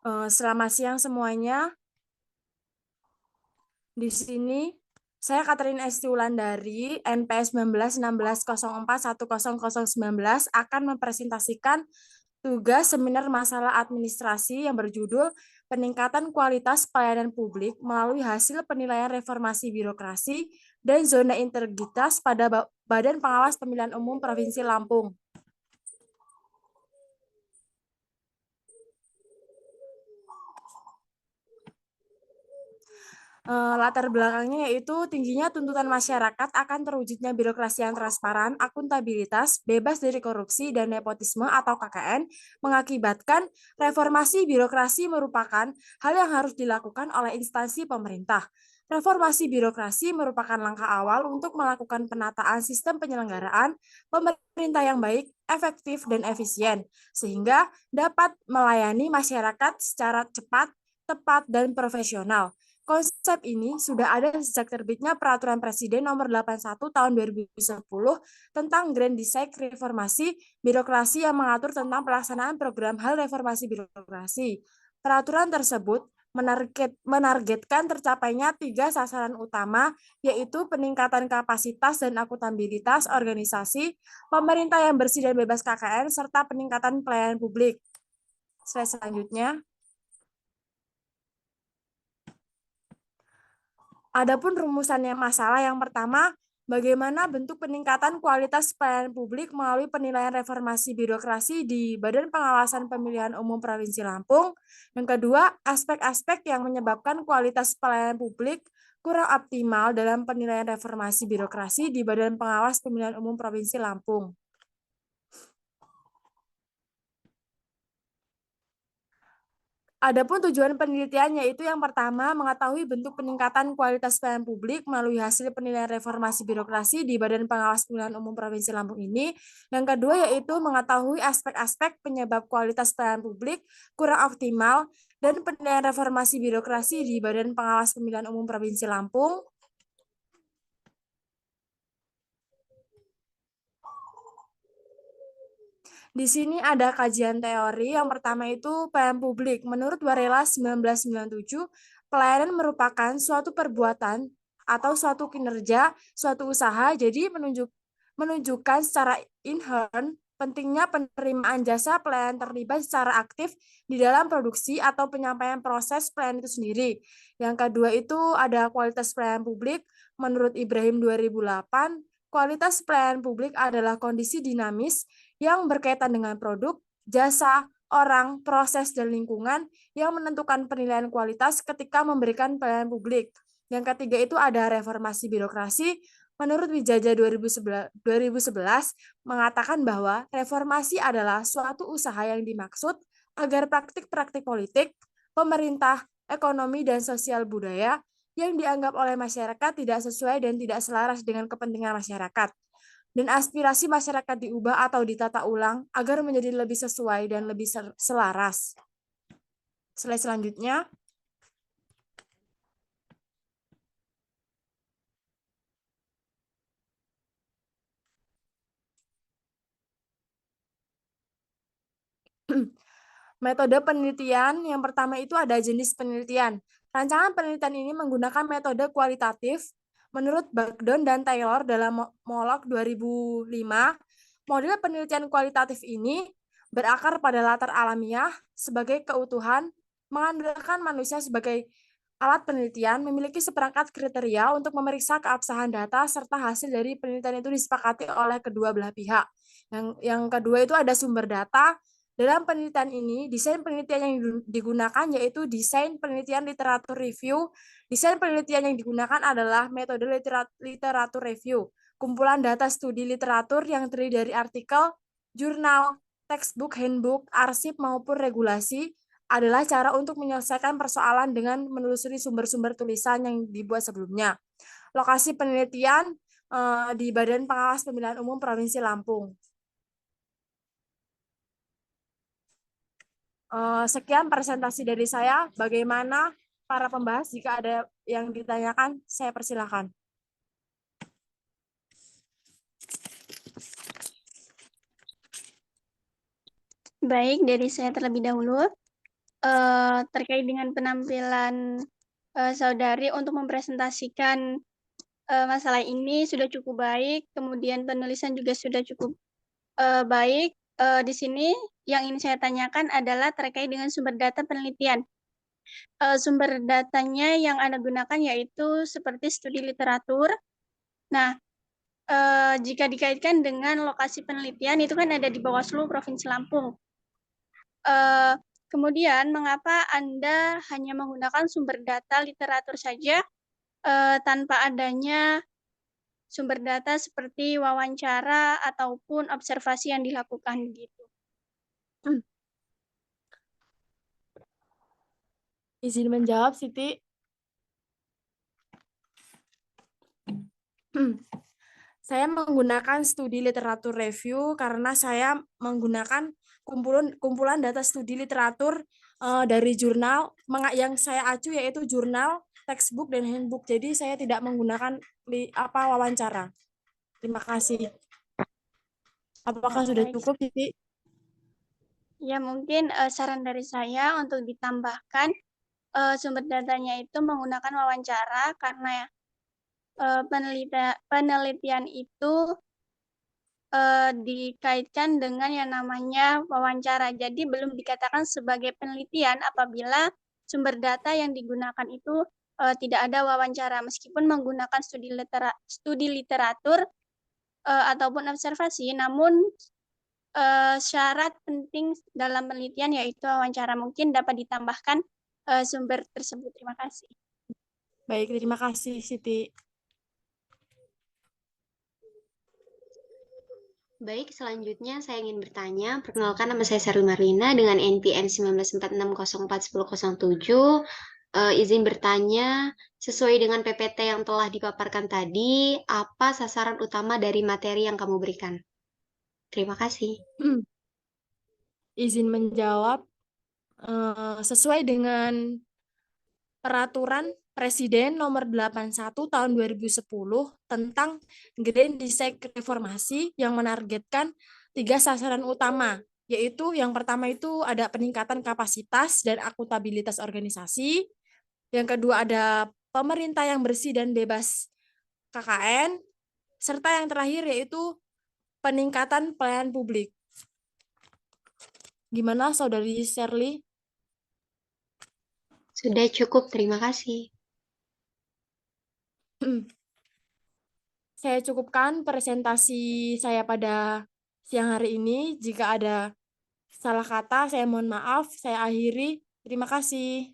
Selamat siang semuanya. Di sini saya Catherine Esti Wulandari, NPS 191604100019 akan mempresentasikan tugas seminar masalah administrasi yang berjudul Peningkatan Kualitas Pelayanan Publik melalui hasil penilaian reformasi birokrasi dan zona integritas pada Badan Pengawas Pemilihan Umum Provinsi Lampung. Latar belakangnya yaitu tingginya tuntutan masyarakat akan terwujudnya birokrasi yang transparan, akuntabilitas, bebas dari korupsi dan nepotisme atau KKN, mengakibatkan reformasi birokrasi merupakan hal yang harus dilakukan oleh instansi pemerintah. Reformasi birokrasi merupakan langkah awal untuk melakukan penataan sistem penyelenggaraan pemerintah yang baik, efektif, dan efisien, sehingga dapat melayani masyarakat secara cepat, tepat, dan profesional. Konsep ini sudah ada sejak terbitnya Peraturan Presiden Nomor 81 Tahun 2010 tentang Grand Design Reformasi Birokrasi yang mengatur tentang pelaksanaan program hal reformasi birokrasi. Peraturan tersebut menargetkan tercapainya 3 sasaran utama, yaitu peningkatan kapasitas dan akuntabilitas organisasi, pemerintah yang bersih dan bebas KKN, serta peningkatan pelayanan publik. Slide selanjutnya. Adapun rumusannya masalah yang pertama, bagaimana bentuk peningkatan kualitas pelayanan publik melalui penilaian reformasi birokrasi di Badan Pengawasan Pemilihan Umum Provinsi Lampung. Yang kedua, aspek-aspek yang menyebabkan kualitas pelayanan publik kurang optimal dalam penilaian reformasi birokrasi di Badan Pengawas Pemilihan Umum Provinsi Lampung. Adapun tujuan penelitian yaitu yang pertama, mengetahui bentuk peningkatan kualitas pelayanan publik melalui hasil penilaian reformasi birokrasi di Badan Pengawas Pemilihan Umum Provinsi Lampung ini. Yang kedua yaitu mengetahui aspek-aspek penyebab kualitas pelayanan publik kurang optimal dan penilaian reformasi birokrasi di Badan Pengawas Pemilihan Umum Provinsi Lampung. Di sini ada kajian teori. Yang pertama itu pelayanan publik. Menurut Varela 1997, pelayanan merupakan suatu perbuatan atau suatu kinerja, suatu usaha, jadi menunjukkan secara inherent pentingnya penerimaan jasa pelayanan terlibat secara aktif di dalam produksi atau penyampaian proses pelayanan itu sendiri. Yang kedua itu ada kualitas pelayanan publik. Menurut Ibrahim 2008, kualitas pelayanan publik adalah kondisi dinamis yang berkaitan dengan produk, jasa, orang, proses, dan lingkungan yang menentukan penilaian kualitas ketika memberikan pelayanan publik. Yang ketiga itu ada reformasi birokrasi. Menurut Wijaja 2011 mengatakan bahwa reformasi adalah suatu usaha yang dimaksud agar praktik-praktik politik, pemerintah, ekonomi, dan sosial budaya yang dianggap oleh masyarakat tidak sesuai dan tidak selaras dengan kepentingan masyarakat. Dan aspirasi masyarakat diubah atau ditata ulang agar menjadi lebih sesuai dan lebih selaras. Slide selanjutnya. Metode penelitian yang pertama itu ada jenis penelitian. Rancangan penelitian ini menggunakan metode kualitatif. Menurut Bagdon dan Taylor dalam Molok 2005, model penelitian kualitatif ini berakar pada latar alamiah sebagai keutuhan, mengandalkan manusia sebagai alat penelitian, memiliki seperangkat kriteria untuk memeriksa keabsahan data serta hasil dari penelitian itu disepakati oleh kedua belah pihak. Yang kedua itu ada sumber data. Dalam penelitian ini, desain penelitian yang digunakan yaitu desain penelitian literatur review. Desain penelitian yang digunakan adalah metode literatur review, kumpulan data studi literatur yang terdiri dari artikel, jurnal, textbook, handbook, arsip, maupun regulasi adalah cara untuk menyelesaikan persoalan dengan menelusuri sumber-sumber tulisan yang dibuat sebelumnya. Lokasi penelitian di Badan Pengawas Pemilihan Umum Provinsi Lampung. Sekian presentasi dari saya. Bagaimana para pembahas? Jika ada yang ditanyakan, saya persilakan. Baik, dari saya terlebih dahulu. terkait dengan penampilan saudari untuk mempresentasikan masalah ini sudah cukup baik, kemudian penulisan juga sudah cukup baik. Di sini yang ingin saya tanyakan adalah terkait dengan sumber data penelitian. Sumber datanya yang Anda gunakan yaitu seperti studi literatur. Nah, jika dikaitkan dengan lokasi penelitian itu kan ada di Bawaslu Provinsi Lampung. Kemudian, mengapa Anda hanya menggunakan sumber data literatur saja tanpa adanya sumber data seperti wawancara ataupun observasi yang dilakukan gitu? Izin menjawab, Siti. Saya menggunakan studi literatur review karena saya menggunakan kumpulan data studi literatur dari jurnal yang saya acu yaitu jurnal, textbook, dan handbook. Jadi saya tidak menggunakan wawancara. Terima kasih. Apakah sudah Baik. cukup, Siti? Ya, mungkin saran dari saya untuk ditambahkan sumber datanya itu menggunakan wawancara karena penelitian itu dikaitkan dengan yang namanya wawancara. Jadi belum dikatakan sebagai penelitian apabila sumber data yang digunakan itu tidak ada wawancara, meskipun menggunakan studi literatur ataupun observasi, namun syarat penting dalam penelitian yaitu wawancara. Mungkin dapat ditambahkan sumber tersebut. Terima kasih. Baik, terima kasih, Siti. Baik, selanjutnya saya ingin bertanya. Perkenalkan, nama saya Sherly Marlina dengan NPM 1946041007. Izin bertanya, sesuai dengan PPT yang telah dipaparkan tadi, apa sasaran utama dari materi yang kamu berikan? Terima kasih. Izin menjawab, sesuai dengan Peraturan Presiden Nomor 81 Tahun 2010 tentang Grand Design Reformasi yang menargetkan 3 sasaran utama, yaitu yang pertama itu ada peningkatan kapasitas dan akuntabilitas organisasi, yang kedua ada pemerintah yang bersih dan bebas KKN, serta yang terakhir yaitu peningkatan pelayanan publik. Gimana, Saudari Sherly? Sudah cukup, terima kasih. Saya cukupkan presentasi saya pada siang hari ini. Jika ada salah kata, saya mohon maaf. Saya akhiri. Terima kasih.